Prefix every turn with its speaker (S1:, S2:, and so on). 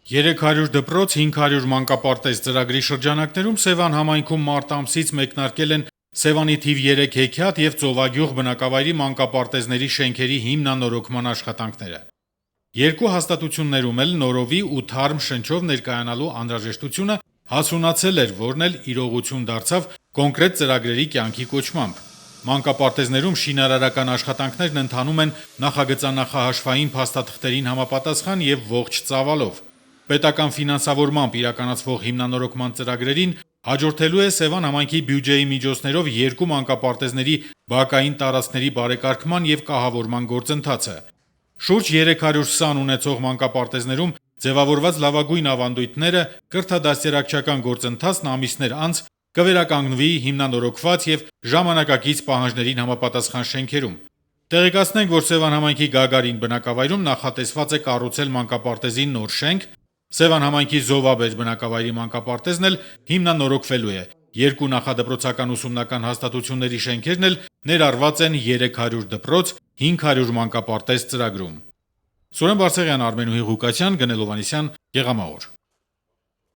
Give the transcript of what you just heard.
S1: 300 դպրոց, 500 մանկապարտեզ ծրագրի շրջանակներում Սևան համայնքում մարտ ամսից մեկնարկել են Սևանի թիվ 3 հեքիաթ եւ Ծովագյուղ բնակավայրի մանկապարտեզների շենքերի հիմնանորոգման աշխատանքները։ Երկու հաստատություններում էլ նորովի ու թարմ շնչով ներկայանալու անհրաժեշտությունը հասունացել էր, որն էլ իրողություն դարձավ կոնկրետ ծրագրերի կյանքի կոչմամբ։ Մանկապարտեզներում շինարարական աշխատանքներն ընթանում են նախագծանախահաշվային փաստաթղթերին համապատասխան եւ ողջ ծավալով։ Պետական ֆինանսավորմամբ իրականացվող հիմնանորոգման ծրագրերին հաջորդելու է Սևան համայնքի բյուջեի միջոցներով երկու մանկապարտեզների բակային տարածքների բարեկարգման եւ կահավորման գործընթացը։ Շուրջ 300 սան ունեցող մանկապարտեզներում ձևավորված լավագույն ավանդույթները կրթադաստիարակչական գործընթացն ամիսներ անց կվերականգնվի հիմնանորոգված եւ ժամանակակից պահանջներին համապատասխան շենքերում։ Տեղեկացնենք, որ Սևան համայնքի Գագարին բնակավայրում նախատեսված է կառուցել մանկապարտեզի նոր շենք, Սևան համայնքի Զովաբեր բնակավայրի մանկապարտեզն էլ հիմնանորոգվելու է։ Երկու նախադպրոցական ուսումնական հաստատությունների շենքերն էլ ներառված են 300 դպրոց, 500 մանկապարտեզ ծրագրում։ Սուրեն Բարսեղյան, Արմենուհի Ղուկասյան, Գնել Հովհաննիսյան, Գեղամահոր։